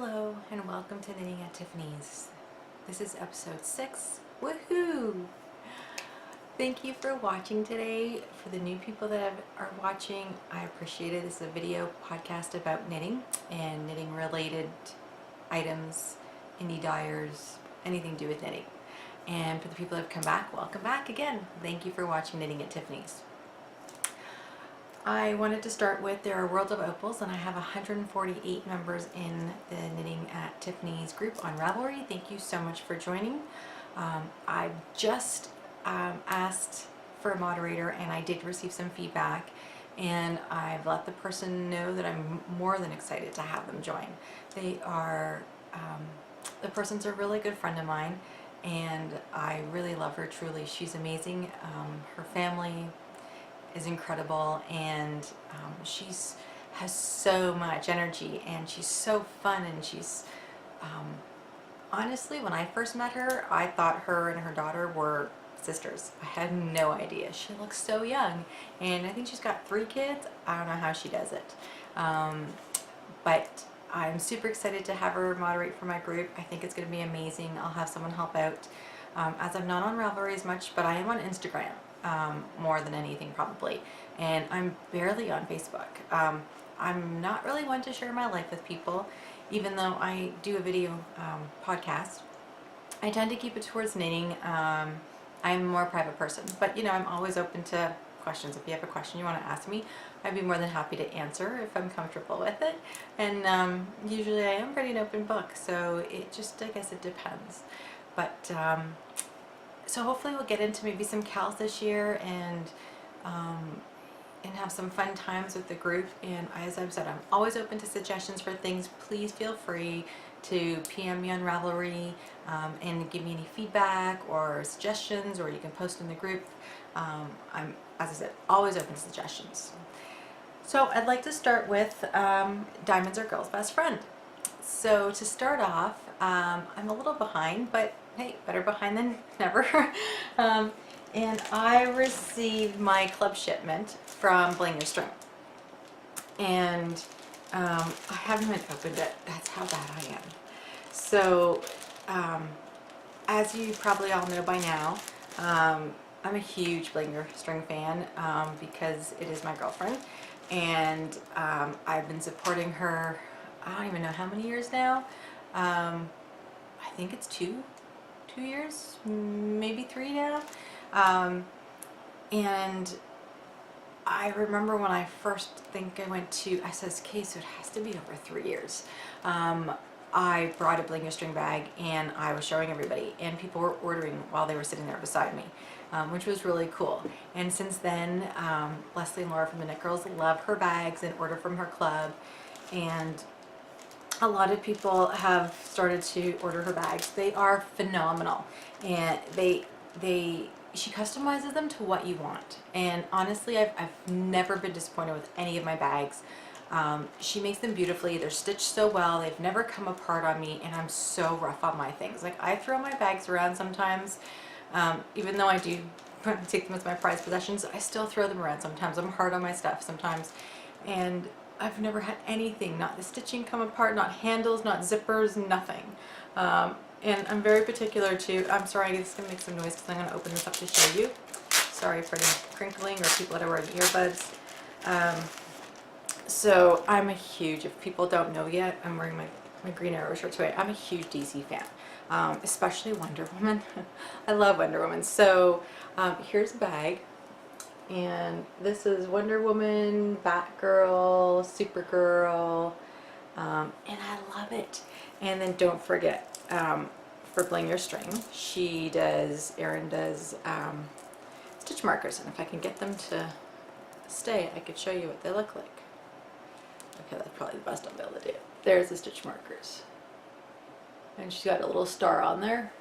Hello and welcome to Knitting at Tiffany's. This is episode 6. Woohoo! Thank you for watching today. For the new people that are watching, I appreciate it. This is a video podcast about knitting and knitting related items, indie dyers, anything to do with knitting. And for the people that have come back, welcome back again. Thank you for watching Knitting at Tiffany's. I wanted to start with there are World of Opals, and I have 148 members in the Knitting at Tiffany's group on Ravelry. Thank you so much for joining. I just asked for a moderator, and I did receive some feedback, and I've let the person know that I'm more than excited to have them join. They are, the person's a really good friend of mine, and I really love her truly. She's amazing. Her family is incredible, and she's has so much energy, and she's so fun, and she's honestly, when I first met her, I thought her and her daughter were sisters. I had no idea. She looks so young, and I think she's got 3 kids. I don't know how she does it, but I'm super excited to have her moderate for my group. I think it's going to be amazing. I'll have someone help out, as I'm not on Ravelry as much, but I am on Instagram. More than anything probably, and I'm barely on Facebook. I'm not really one to share my life with people, even though I do a video podcast. I tend to keep it towards knitting. I'm a more private person, but you know, I'm always open to questions. If you have a question you want to ask me, I'd be more than happy to answer if I'm comfortable with it, and usually I am pretty an open book, so it just, I guess it depends, but so hopefully we'll get into maybe some cows this year, and have some fun times with the group. And as I've said, I'm always open to suggestions for things. Please feel free to PM me on Ravelry and give me any feedback or suggestions, or you can post in the group. I'm, as I said, always open to suggestions. So I'd like to start with Diamonds Are Girl's Best Friend. So to start off, I'm a little behind, but hey, better behind than never. And I received my club shipment from Bling Your String, and I haven't even opened it. That's how bad I am. So as you probably all know by now, I'm a huge Bling Your String fan, because it is my girlfriend, and I've been supporting her, I don't even know how many years now. I think it's two years, maybe 3 now. And I remember when I first think I went to SSK, so it has to be over 3 years. I brought a Bling Your String bag, and I was showing everybody, and people were ordering while they were sitting there beside me, which was really cool. And since then, Leslie and Laura from the Knit Girls love her bags and order from her club, and a lot of people have started to order her bags. They are phenomenal, and she customizes them to what you want. And honestly, I've never been disappointed with any of my bags. She makes them beautifully. They're stitched so well. They've never come apart on me, and I'm so rough on my things. Like, I throw my bags around sometimes, even though I do take them as my prized possessions. I still throw them around sometimes. I'm hard on my stuff sometimes, and I've never had anything, not the stitching come apart, not handles, not zippers, nothing. And I'm very particular to, I'm sorry, I'm just going to make some noise because I'm going to open this up to show you. Sorry for the crinkling or people that are wearing earbuds. So I'm a huge, if people don't know yet, I'm wearing my Green Arrow shirt today. I'm a huge DC fan, especially Wonder Woman. I love Wonder Woman. So here's a bag. And this is Wonder Woman, Batgirl, Supergirl, and I love it. And then don't forget, for Bling Your String, Erin does stitch markers, and if I can get them to stay, I could show you what they look like. Okay, that's probably the best I'll be able to do. There's the stitch markers, and she's got a little star on there,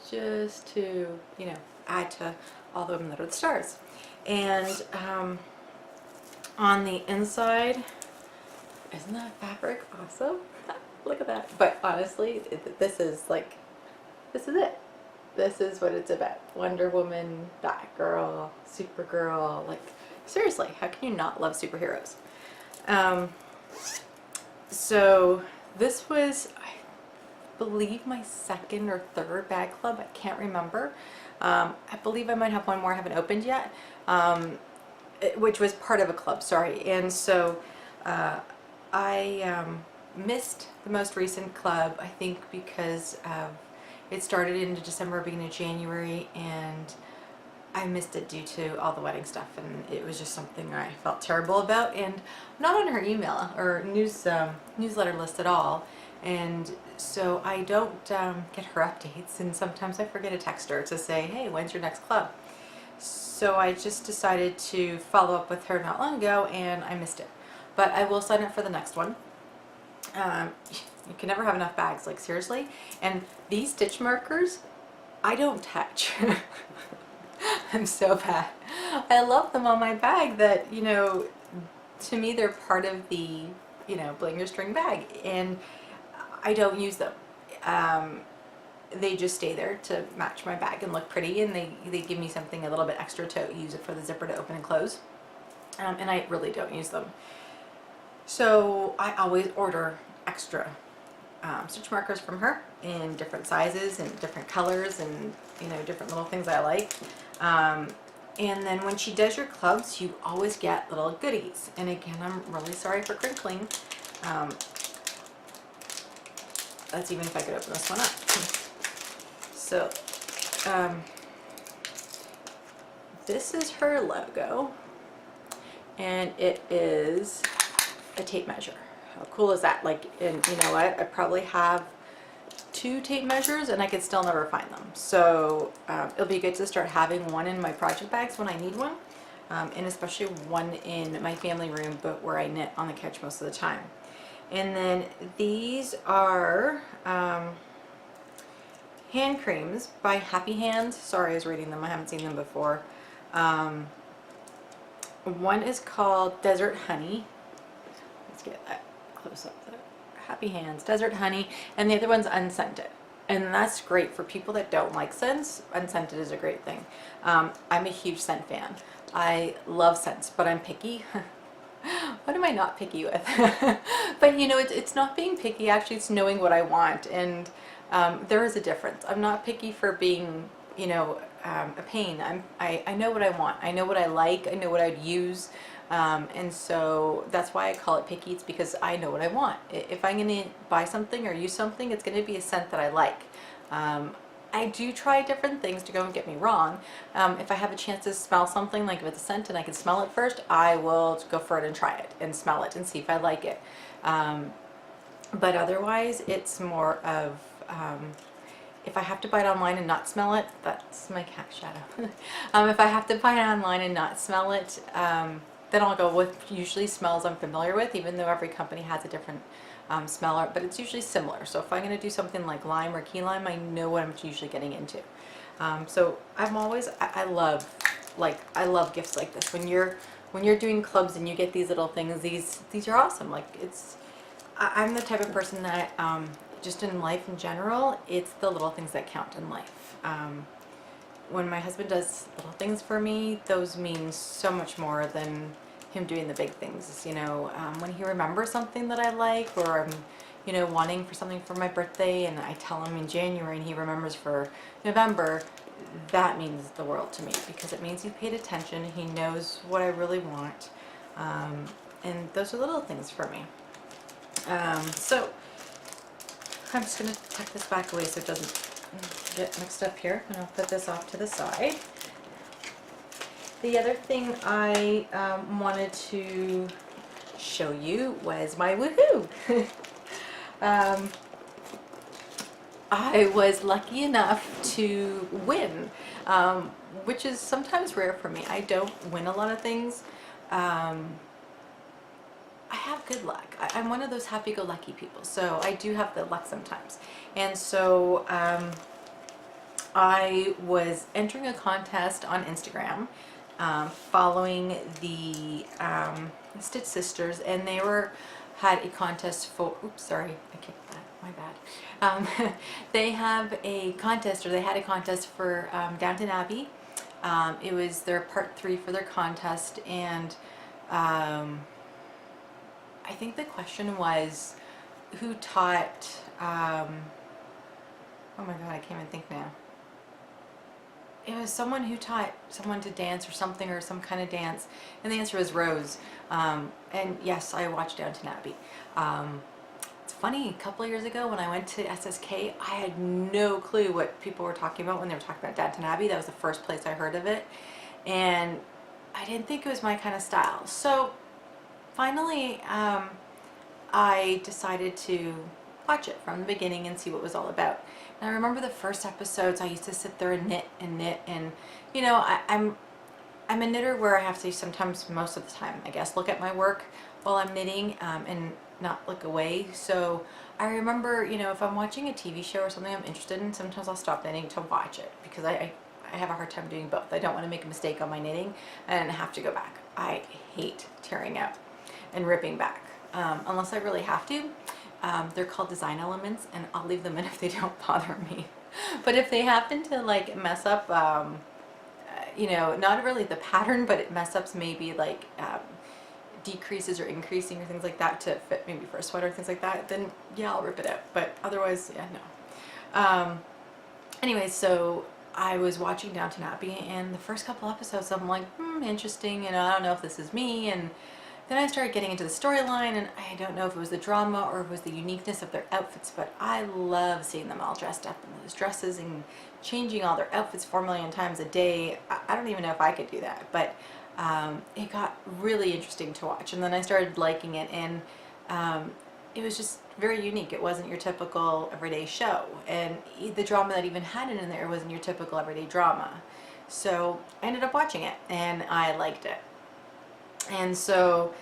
just to, you know, add to all the women that are the stars. And on the inside, isn't that fabric awesome? Look at that. But honestly, this is it. This is what it's about. Wonder Woman, Batgirl, Supergirl. Like, seriously, how can you not love superheroes? So this was, I believe, my second or third bag club. I can't remember. I believe I might have one more I haven't opened yet, which was part of a club, sorry. And so I missed the most recent club, I think because it started in December, beginning of January, and I missed it due to all the wedding stuff, and it was just something I felt terrible about, and I'm not on her email or newsletter list at all, and so I don't get her updates, and sometimes I forget to text her to say, hey, when's your next club? So I just decided to follow up with her not long ago, and I missed it. But I will sign up for the next one. You can never have enough bags, like seriously. And these stitch markers, I don't touch. I'm so bad. I love them on my bag that, you know, to me they're part of the, you know, bling your string bag, and I don't use them. They just stay there to match my bag and look pretty, and they give me something a little bit extra to use it for the zipper to open and close. And I really don't use them. So I always order extra stitch markers from her in different sizes and different colors and, you know, different little things I like. And then when she does your clubs, you always get little goodies. And again, I'm really sorry for crinkling. That's even if I could open this one up. So this is her logo, and it is a tape measure. How cool is that? Like, and you know what? I probably have 2 tape measures and I could still never find them. So it'll be good to start having one in my project bags when I need one, and especially one in my family room, but where I knit on the couch most of the time. And then these are hand creams by Happy Hands. Sorry, I was reading them. I haven't seen them before. One is called Desert Honey. Let's get that close up there. Happy Hands, Desert Honey, and the other one's Unscented. And that's great for people that don't like scents. Unscented is a great thing. I'm a huge scent fan. I love scents, but I'm picky. What am I not picky with? But you know, it's not being picky, actually it's knowing what I want, and there is a difference. I'm not picky for being, you know, a pain. I know what I want. I know what I like. I know what I'd use. And so that's why I call it picky. It's because I know what I want. If I'm going to buy something or use something, it's going to be a scent that I like. I do try different things, to go and get me wrong. If I have a chance to smell something, like if it's a scent and I can smell it first, I will go for it and try it and smell it and see if I like it. But otherwise, it's more of, if I have to buy it online and not smell it, that's my cat Shadow. If I have to buy it online and not smell it, then I'll go with usually smells I'm familiar with, even though every company has a different smeller, but it's usually similar. So if I'm going to do something like lime or key lime, I know what I'm usually getting into. So I'm always, I love gifts like this. When you're doing clubs and you get these little things, these are awesome. Like, I'm the type of person that just in life in general, it's the little things that count in life. When my husband does little things for me, those mean so much more than him doing the big things. You know, when he remembers something that I like, or I'm, you know, wanting for something for my birthday, and I tell him in January and he remembers for November, that means the world to me, because it means he paid attention, he knows what I really want, and those are little things for me. So I'm just going to tuck this back away so it doesn't get mixed up here, and I'll put this off to the side. The other thing I wanted to show you was my WHOO. I was lucky enough to win, which is sometimes rare for me. I don't win a lot of things. I have good luck. I'm one of those happy-go-lucky people, so I do have the luck sometimes. And so I was entering a contest on Instagram, following the Stitch Sisters, and they had a contest for, oops, sorry, I kicked that, my bad. They have a contest, or they had a contest for Downton Abbey. It was their part 3 for their contest, and I think the question was, who taught, oh my god, I can't even think now. It was someone who taught someone to dance or something, or some kind of dance, and the answer was Rose. And yes, I watched Downton Abbey. It's funny, a couple of years ago when I went to SSK, I had no clue what people were talking about when they were talking about Downton Abbey. That was the first place I heard of it, and I didn't think it was my kind of style. So finally, I decided to watch it from the beginning and see what it was all about. And I remember the first episodes, I used to sit there and knit, and you know, I'm a knitter where I have to sometimes, most of the time, I guess, look at my work while I'm knitting, and not look away. So I remember, you know, if I'm watching a TV show or something I'm interested in, sometimes I'll stop knitting to watch it, because I have a hard time doing both. I don't want to make a mistake on my knitting and have to go back. I hate tearing out and ripping back, unless I really have to. They're called design elements, and I'll leave them in if they don't bother me. But if they happen to like mess up, you know, not really the pattern, but it mess ups maybe like decreases or increasing or things like that to fit maybe for a sweater, things like that, then yeah, I'll rip it out. But otherwise, yeah, no. Anyway, so I was watching Downton Abbey, and the first couple episodes I'm like, interesting, you know, I don't know if this is me. And then I started getting into the storyline, and I don't know if it was the drama or if it was the uniqueness of their outfits, but I love seeing them all dressed up in those dresses and changing all their outfits 4 million times a day. I don't even know if I could do that, but it got really interesting to watch. And then I started liking it, and it was just very unique. It wasn't your typical everyday show, and the drama that even had it in there wasn't your typical everyday drama. So I ended up watching it, and I liked it. And so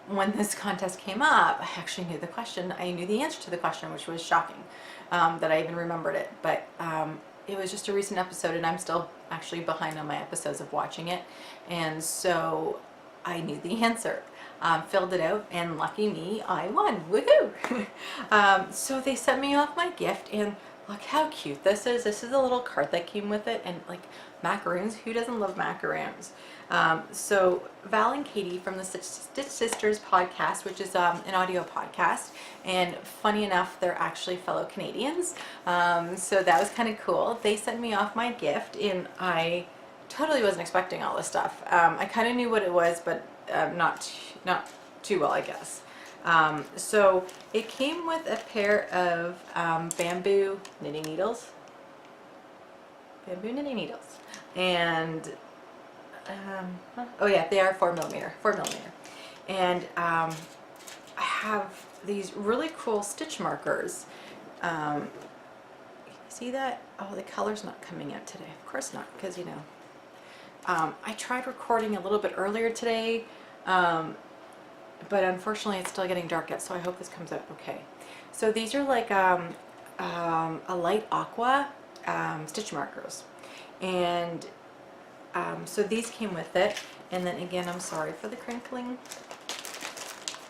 when this contest came up, I actually knew the question. I knew the answer to the question, which was shocking that I even remembered it. But it was just a recent episode, and I'm still actually behind on my episodes of watching it. And so I knew the answer, filled it out, and lucky me, I won. Woohoo! So they sent me off my gift, and look how cute this is. This is a little card that came with it, and like macaroons. Who doesn't love macaroons? So Val and Katie from the Stitch Sisters podcast, which is an audio podcast, and funny enough, they're actually fellow Canadians. So that was kind of cool. They sent me off my gift, and I totally wasn't expecting all this stuff. I kind of knew what it was, but not too well, I guess. So it came with a pair of bamboo knitting needles. And oh yeah, they are 4mm. And I have these really cool stitch markers. See that? Oh, the color's not coming out today. Of course not, because you know. I tried recording a little bit earlier today, but unfortunately it's still getting dark yet, so I hope this comes out okay. So these are like a light aqua stitch markers, and so these came with it. And then again, I'm sorry for the crinkling.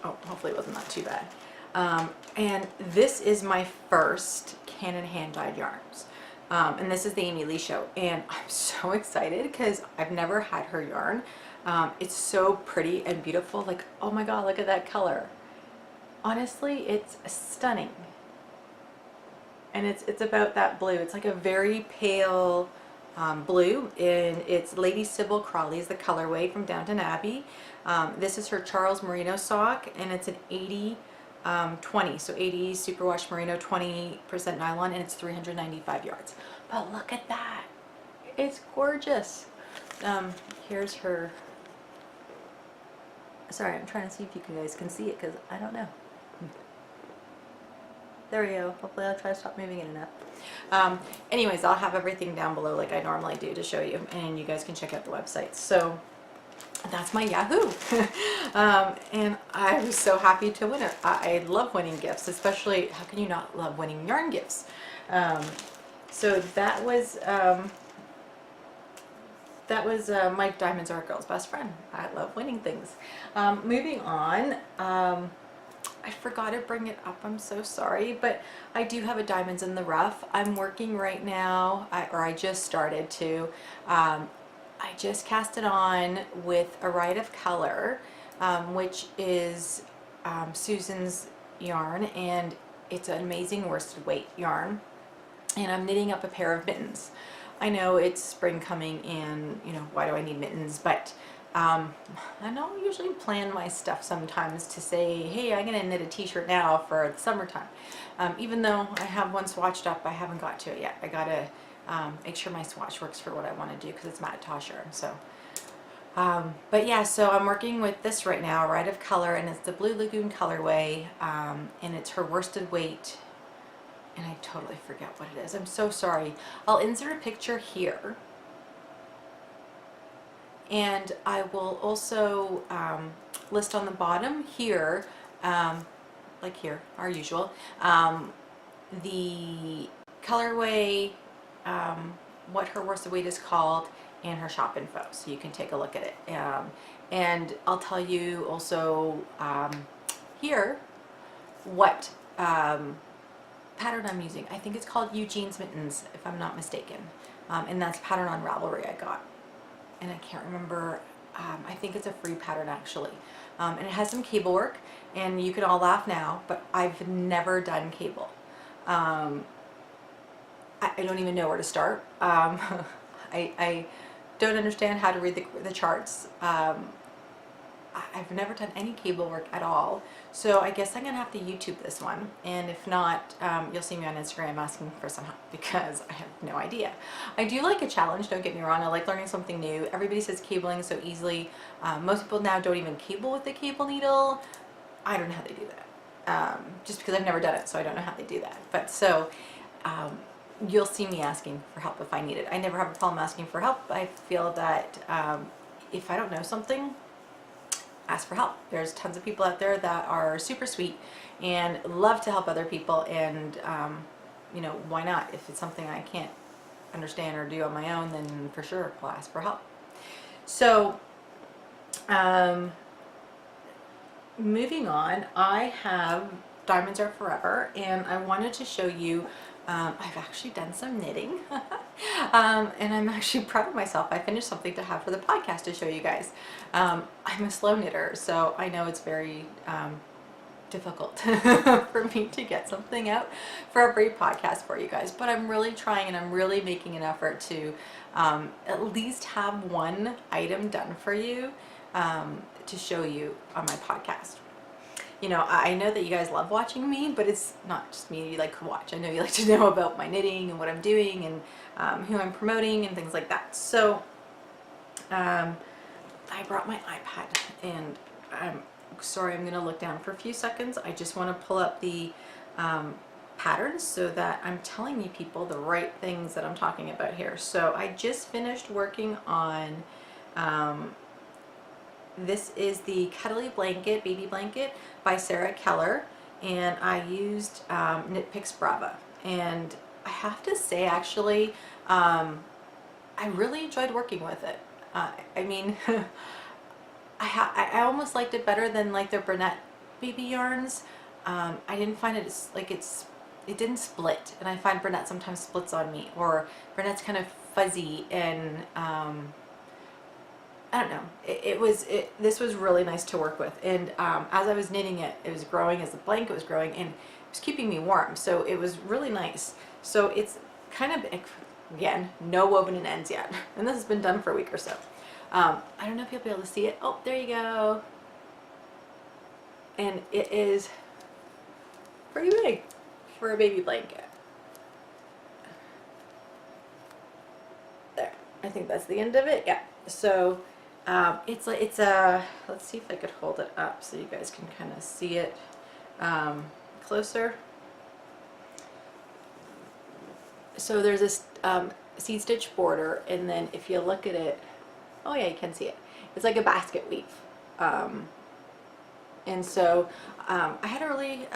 Oh, hopefully it wasn't that too bad. And this is my first Canon hand-dyed yarns. And this is the Amy Lee show, and I'm so excited because I've never had her yarn. It's so pretty and beautiful. Like, oh my god, look at that color. Honestly, it's stunning. And it's about that blue. It's like a very pale blue, and it's Lady Sybil Crawley's the colorway from Downton Abbey. This is her Charles Merino sock, and it's an 80-20, so 80 superwash merino, 20% nylon, and it's 395 yards. But look at that, it's gorgeous. Here's her. Sorry, I'm trying to see if you guys can see it, because I don't know. There we go. Hopefully I'll try to stop moving it enough. Anyways, I'll have everything down below like I normally do to show you, and you guys can check out the website. So that's my Yahoo! And I was so happy to win it. I love winning gifts, especially, how can you not love winning yarn gifts? So that was my Diamonds Are a Girl's Best Friend. I love winning things. Moving on, I forgot to bring it up, I'm so sorry, but I do have a Diamonds in the Rough. I'm working right now, or I just started to. I just cast it on with a Riot of Color, which is Susan's yarn, and it's an amazing worsted weight yarn, and I'm knitting up a pair of mittens. I know it's spring coming and, you know, why do I need mittens? But I don't usually plan my stuff sometimes to say, hey, I'm going to knit a t-shirt now for the summertime. Even though I have one swatched up, I haven't got to it yet. I got to make sure my swatch works for what I want to do, because it's Macintosh yarn. So, but yeah, so I'm working with this right now, Riot of Color, and it's the Blue Lagoon colorway, and it's her worsted weight. And I totally forget what it is. I'm so sorry. I'll insert a picture here. And I will also list on the bottom here, like here, our usual, the colorway, what her worsted weight is called, and her shop info, so you can take a look at it. And I'll tell you also here what pattern I'm using. I think it's called Eugene's Mittens, if I'm not mistaken, and that's pattern on Ravelry I got. And I can't remember, I think it's a free pattern actually. And it has some cable work, and you can all laugh now, but I've never done cable. I don't even know where to start. I don't understand how to read the charts. I've never done any cable work at all, so I guess I'm gonna have to YouTube this one, and if not, you'll see me on Instagram asking for some help, because I have no idea. I do like a challenge, don't get me wrong. I like learning something new. Everybody says cabling so easily. Most people now don't even cable with the cable needle. I don't know how they do that, just because I've never done it, so I don't know how they do that. But so you'll see me asking for help if I need it. I never have a problem asking for help. I feel that if I don't know something, ask for help. There's tons of people out there that are super sweet and love to help other people, and you know, why not? If it's something I can't understand or do on my own, then for sure I'll ask for help. So moving on, I have Diamonds Are Forever, and I wanted to show you I've actually done some knitting and I'm actually proud of myself. I finished something to have for the podcast to show you guys. I'm a slow knitter, so I know it's very difficult for me to get something out for a free podcast for you guys, but I'm really trying, and I'm really making an effort to at least have one item done for you to show you on my podcast. You know, I know that you guys love watching me, but it's not just me you like to watch. I know you like to know about my knitting and what I'm doing, and who I'm promoting and things like that. So I brought my iPad, and I'm sorry, I'm going to look down for a few seconds. I just want to pull up the patterns so that I'm telling you people the right things that I'm talking about here. So I just finished working on this is the Cuddly blanket, baby blanket by Keller, and I used Knit Picks Brava. And I have to say, actually, I really enjoyed working with it. I mean, I almost liked it better than like the Burnett baby yarns. I didn't find it like it didn't split, and I find Burnett sometimes splits on me, or Burnett's kind of fuzzy, and I don't know. This was really nice to work with, and as I was knitting it, it was growing as the blanket was growing, and it was keeping me warm, so it was really nice. So it's kind of, again, no woven in ends yet, and this has been done for a week or so. I don't know if you'll be able to see it. Oh, there you go. And it is pretty big for a baby blanket. There, I think that's the end of it. Yeah. So it's a, let's see if I could hold it up so you guys can kind of see it closer. So there's this seed stitch border, and then if you look at it, oh yeah, you can see it. It's like a basket weave. And so I had a really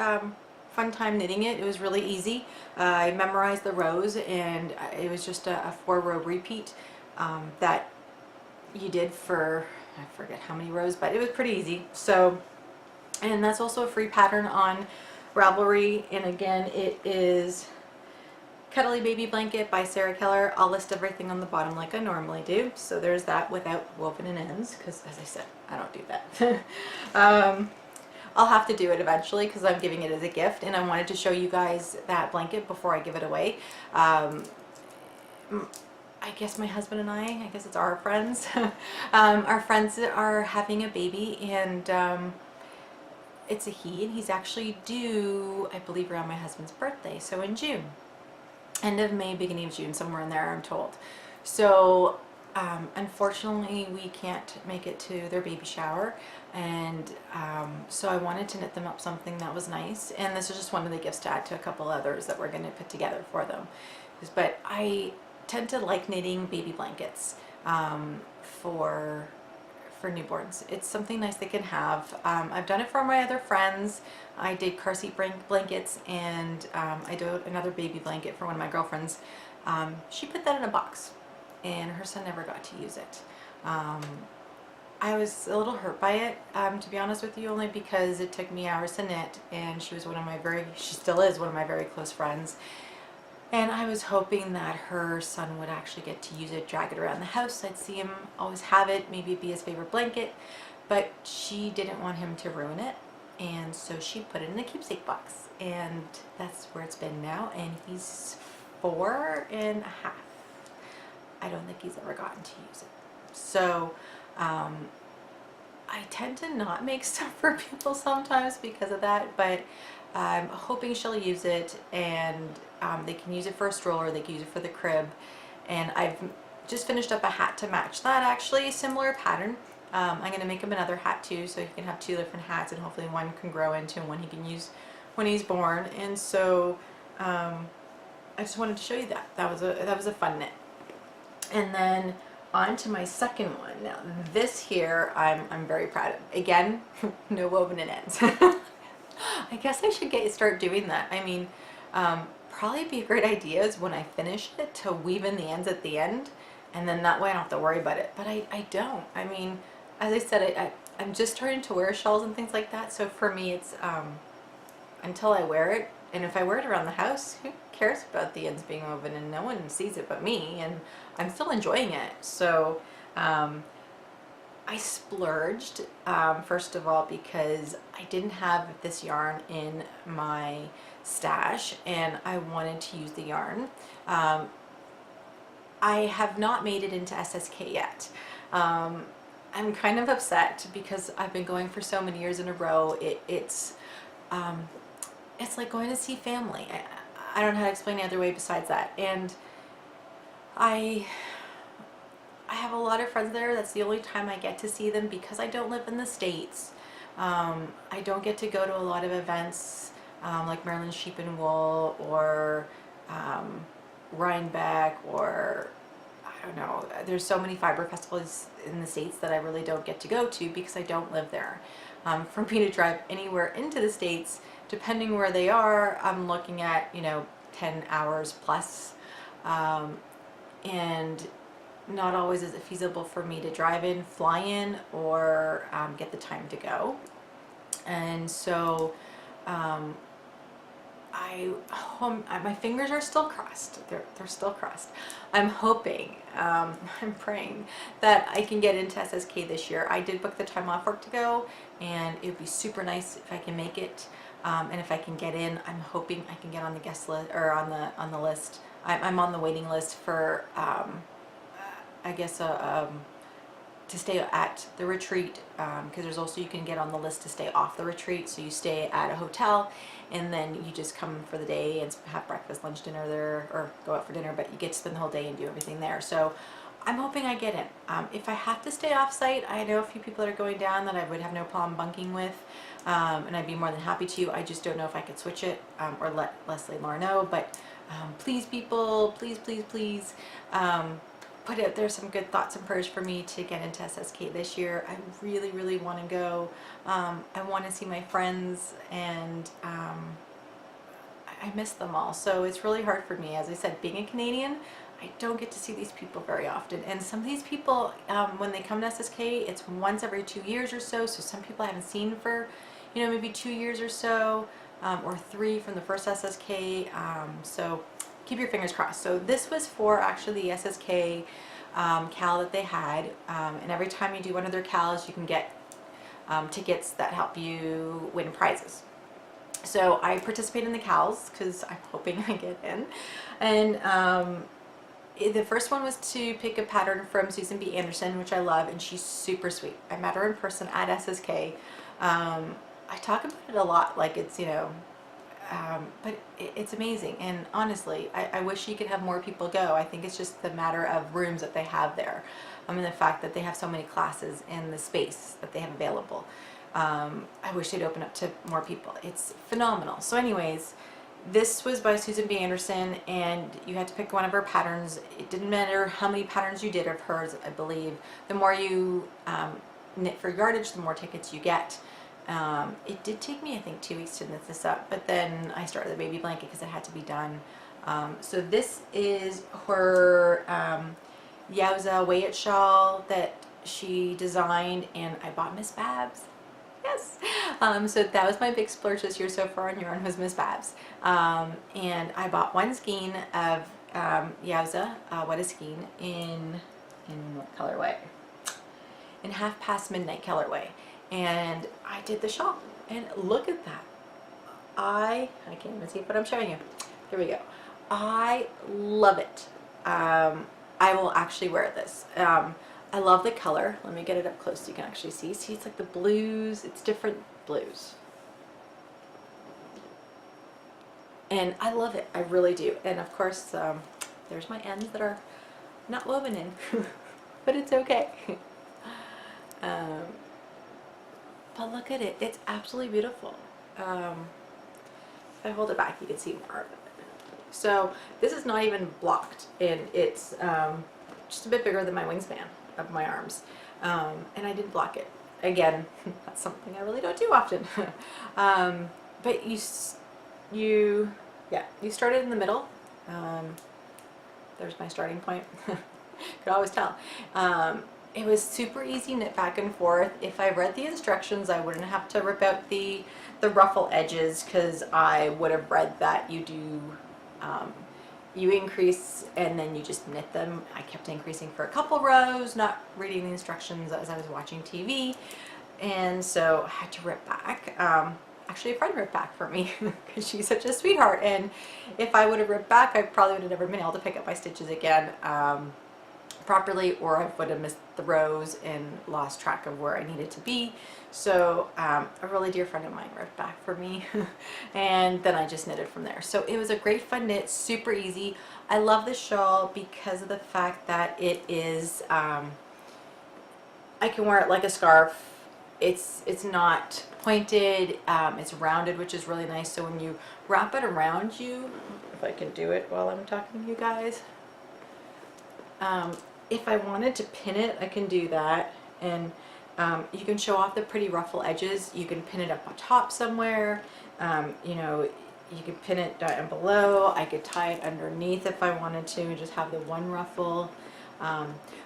fun time knitting it. It was really easy. I memorized the rows, and it was just a 4-row repeat that you did for, I forget how many rows, but it was pretty easy. So, and that's also a free pattern on Ravelry, and again, it is Cuddly Baby Blanket by Keller. I'll list everything on the bottom like I normally do. So there's that without woven in ends, because as I said, I don't do that. I'll have to do it eventually because I'm giving it as a gift, and I wanted to show you guys that blanket before I give it away. I guess my husband and I guess it's our friends, our friends are having a baby, and it's a he, and he's actually due, I believe, around my husband's birthday, so in June. End of May, beginning of June, somewhere in there, I'm told. So unfortunately, we can't make it to their baby shower, and so I wanted to knit them up something that was nice, and this is just one of the gifts to add to a couple others that we're going to put together for them. But I tend to like knitting baby blankets for newborns. It's something nice they can have. I've done it for my other friends. I did car seat blankets, and I did another baby blanket for one of my girlfriends. She put that in a box, and her son never got to use it. I was a little hurt by it, to be honest with you, only because it took me hours to knit, and she was she still is one of my very close friends. And I was hoping that her son would actually get to use it, drag it around the house. I'd see him always have it, maybe it'd be his favorite blanket, but she didn't want him to ruin it, and so she put it in a keepsake box, and that's where it's been now, and he's 4.5. I don't think he's ever gotten to use it. So I tend to not make stuff for people sometimes because of that, but I'm hoping she'll use it, and they can use it for a stroller, they can use it for the crib, and I've just finished up a hat to match that, actually, similar pattern. I'm going to make him another hat too, so he can have 2 different hats, and hopefully one can grow into one he can use when he's born. And so I just wanted to show you that. That was a fun knit. And then on to my second one. Now this here I'm very proud of. Again, no woven in ends. I guess I should start doing that. I mean, probably be a great idea is when I finish it to weave in the ends at the end, and then that way I don't have to worry about it. But I don't. I mean, as I said, I'm just starting to wear shawls and things like that, so for me it's until I wear it, and if I wear it around the house, who cares about the ends being woven, and no one sees it but me, and I'm still enjoying it. So I splurged, first of all, because I didn't have this yarn in my stash, and I wanted to use the yarn. I have not made it into SSK yet. I'm kind of upset because I've been going for so many years in a row. It's like going to see family. I don't know how to explain it other way besides that. And I have a lot of friends there. That's the only time I get to see them because I don't live in the States. I don't get to go to a lot of events like Maryland Sheep and Wool or Rhinebeck, or I don't know. There's so many fiber festivals in the States that I really don't get to go to because I don't live there. For me to drive anywhere into the States, depending where they are, I'm looking at, 10 hours plus. And not always is it feasible for me to drive in, fly in, or get the time to go. And so my fingers are still crossed. They're still crossed. I'm hoping, I'm praying that I can get into SSK this year. I did book the time off work to go, and it would be super nice if I can make it. And if I can get in, I'm hoping I can get on the guest list, or on the list. I'm on the waiting list for I guess to stay at the retreat, because there's also, you can get on the list to stay off the retreat, so you stay at a hotel and then you just come for the day and have breakfast, lunch, dinner there, or go out for dinner, but you get to spend the whole day and do everything there. So I'm hoping I get in. If I have to stay off site, I know a few people that are going down that I would have no problem bunking with, and I'd be more than happy to. I just don't know if I could switch it, or let Leslie and Laura know. But please, people, please, please, please, put out there some good thoughts and prayers for me to get into SSK this year. I really, really want to go. I want to see my friends, and I miss them all. So it's really hard for me. As I said, being a Canadian, I don't get to see these people very often. And some of these people, when they come to SSK, it's once every 2 years or so. So some people I haven't seen for, maybe 2 years or so, or 3 from the first SSK. So keep your fingers crossed. So this was for actually the SSK cal that they had. And every time you do one of their cals, you can get tickets that help you win prizes. So I participate in the cows because I'm hoping I get in. And the first one was to pick a pattern from Susan B. Anderson, which I love, and she's super sweet. I met her in person at SSK. I talk about it a lot, like it's, you know, but it's amazing. And honestly, I wish you could have more people go. I think it's just the matter of rooms that they have there. And the fact that they have so many classes in the space that they have available. I wish they'd open up to more people. It's phenomenal. So anyways, this was by Susan B. Anderson, and you had to pick one of her patterns. It didn't matter how many patterns you did of hers, I believe. The more you knit for yardage, the more tickets you get. It did take me, I think, 2 weeks to knit this up, but then I started the baby blanket because it had to be done. So this is her Yowza Wayet shawl that she designed, and I bought Miss Babs. Yes. So that was my big splurge this year so far on yarn, was Miss Babs. And I bought one skein of Yowza, What a Skein, in what colorway? In Half Past Midnight colorway. And I did the shawl, and look at that. I can't even see what I'm showing you. Here we go. I love it. I will actually wear this. I love the color. Let me get it up close so you can actually see. See, it's like the blues. It's different blues. And I love it. I really do. And of course, there's my ends that are not woven in. But it's okay. But look at it. It's absolutely beautiful. If I hold it back, you can see more of it. So this is not even blocked, and it's just a bit bigger than my wingspan of my arms, and I didn't block it. Again, that's something I really don't do often. But you started in the middle. There's my starting point. Could always tell. It was super easy knit back and forth. If I read the instructions, I wouldn't have to rip out the ruffle edges, because I would have read that you do you increase and then you just knit them. I kept increasing for a couple rows, not reading the instructions as I was watching TV, and so I had to rip back. Actually, a friend ripped back for me because she's such a sweetheart, and if I would have ripped back, I probably would have never been able to pick up my stitches again properly, or I would have missed the rows and lost track of where I needed to be. So a really dear friend of mine ripped back for me and then I just knitted from there. So it was a great fun knit, super easy. I love this shawl because of the fact that it is, I can wear it like a scarf. It's not pointed, it's rounded, which is really nice. So when you wrap it around you, if I can do it while I'm talking to you guys, if I wanted to pin it, I can do that, and you can show off the pretty ruffle edges. You can pin it up on top somewhere. You know, you can pin it down below. I could tie it underneath if I wanted to and just have the one ruffle.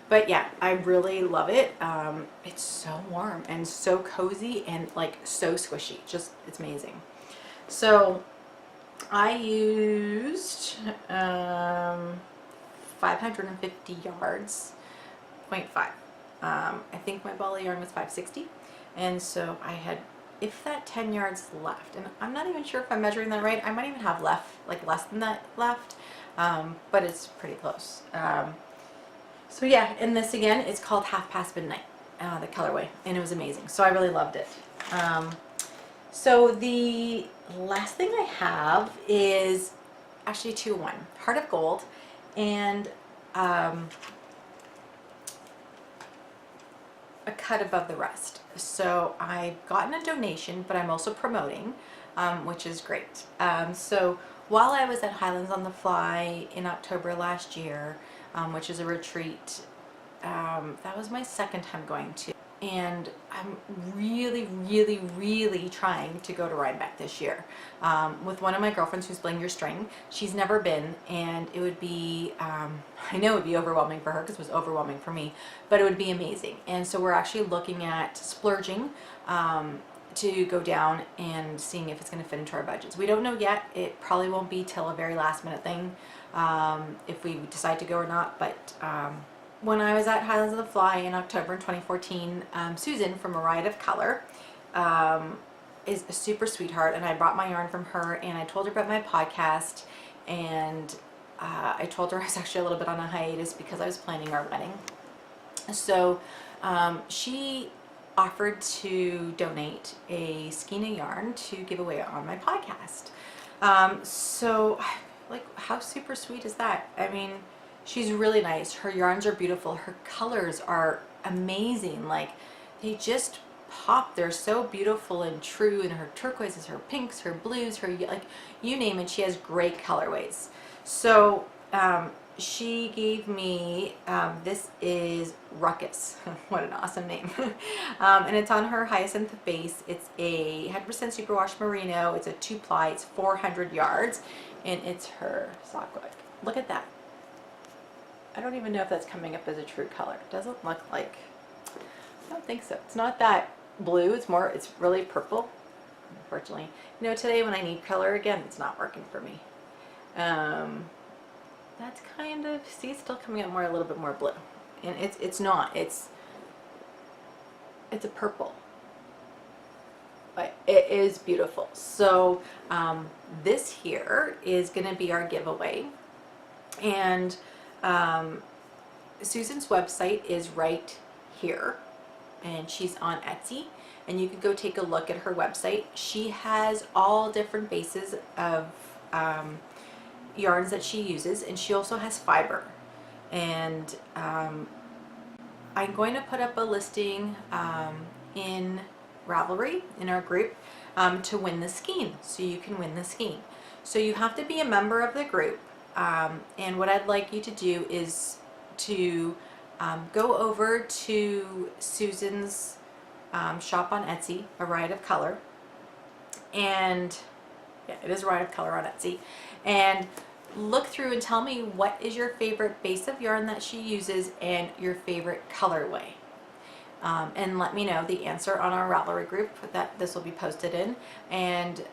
But yeah, I really love it. It's so warm and so cozy and like so squishy. Just, it's amazing. So I used 550 yards, 0.5. I think my ball of yarn was 560, and so I had, if that 10 yards left, and I'm not even sure if I'm measuring that right. I might even have left, like less than that left, but it's pretty close. So yeah, and this again, it's called Half Past Midnight, the colorway, and it was amazing. So I really loved it. So the last thing I have is actually 2-1, Heart of Gold, and a cut above the rest. So I've gotten a donation, but I'm also promoting, which is great. So while I was at Highlands on the Fly in October last year, which is a retreat, that was my second time going to, and I'm really trying to go to Rhinebeck this year with one of my girlfriends who's Bling Your String. She's never been, and it would be, I know it would be overwhelming for her because it was overwhelming for me, but it would be amazing. And so we're actually looking at splurging to go down and seeing if it's going to fit into our budgets. We don't know yet. It probably won't be till a very last minute thing if we decide to go or not, but when I was at Highlands of the Fly in October 2014, Susan from Riot of Color is a super sweetheart, and I brought my yarn from her, and I told her about my podcast, and I told her I was actually a little bit on a hiatus because I was planning our wedding. So she offered to donate a skein of yarn to give away on my podcast. So like, how super sweet is that? I mean, she's really nice. Her yarns are beautiful. Her colors are amazing. Like, they just pop. They're so beautiful and true. And her turquoises, her pinks, her blues, her, like, you name it, she has great colorways. So she gave me, this is Ruckus. What an awesome name. And it's on her Hyacinth base. It's a 100% superwash merino. It's a 2-ply. It's 400 yards. And it's her sockwork. Look at that. I don't even know if that's coming up as a true color. It doesn't look like, I don't think so. It's not that blue. It's more, it's really purple, unfortunately. You know, today when I need color again, it's not working for me. That's kind of, see, it's still coming out more, a little bit more blue. And it's not, it's a purple. But it is beautiful. So this here is going to be our giveaway. And Susan's website is right here. And she's on Etsy. And you can go take a look at her website. She has all different bases of yarns that she uses, and she also has fiber. And I'm going to put up a listing in Ravelry, in our group, to win the skein, so you can win the skein. So you have to be a member of the group, and what I'd like you to do is to go over to Susan's shop on Etsy, A Riot of Color, and yeah, it is A Riot of Color on Etsy, and look through and tell me what is your favorite base of yarn that she uses and your favorite colorway. And let me know the answer on our Ravelry group that this will be posted in, and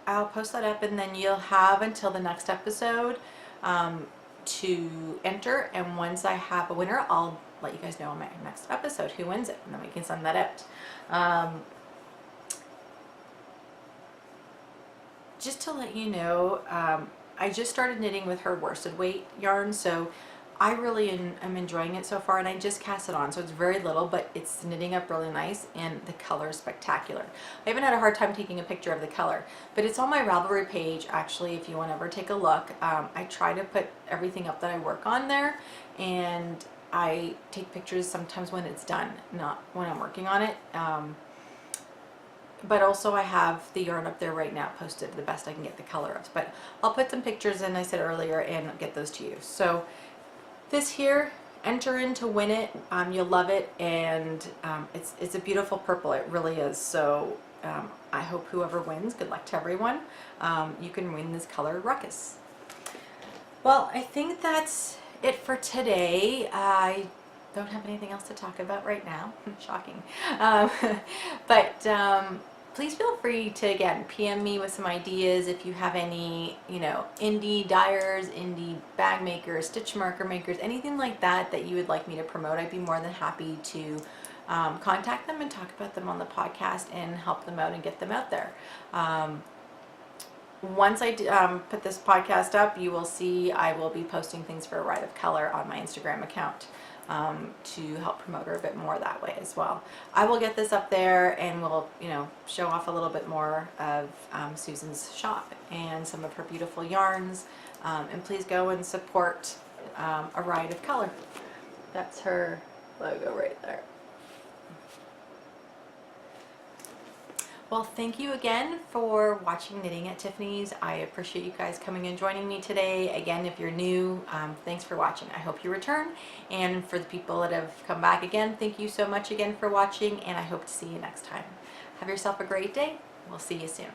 I'll post that up, and then you'll have until the next episode to enter, and once I have a winner, I'll let you guys know on my next episode who wins it, and then we can send that out. Just to let you know, I just started knitting with her worsted weight yarn, so I really am enjoying it so far, and I just cast it on, so it's very little, but it's knitting up really nice, and the color is spectacular. I haven't had a hard time taking a picture of the color, but it's on my Ravelry page, actually, if you want to ever take a look. I try to put everything up that I work on there, and I take pictures sometimes when it's done, not when I'm working on it. But also I have the yarn up there right now posted, the best I can get the color of. But I'll put some pictures in, I said earlier, and get those to you. So this here, enter in to win it. You'll love it, and it's a beautiful purple. It really is. So I hope whoever wins, good luck to everyone. You can win this color, Ruckus. Well, I think that's it for today. I don't have anything else to talk about right now. Shocking. Please feel free to, again, PM me with some ideas if you have any, you know, indie dyers, indie bag makers, stitch marker makers, anything like that that you would like me to promote. I'd be more than happy to contact them and talk about them on the podcast and help them out and get them out there. Once I put this podcast up, you will see I will be posting things for A Riot of Color on my Instagram account. To help promote her a bit more that way as well. I will get this up there, and we'll, you know, show off a little bit more of Susan's shop and some of her beautiful yarns. And please go and support A Riot of Color. That's her logo right there. Well, thank you again for watching Knitting at Tiffany's. I appreciate you guys coming and joining me today. Again, if you're new, thanks for watching. I hope you return. And for the people that have come back again, thank you so much again for watching, and I hope to see you next time. Have yourself a great day. We'll see you soon.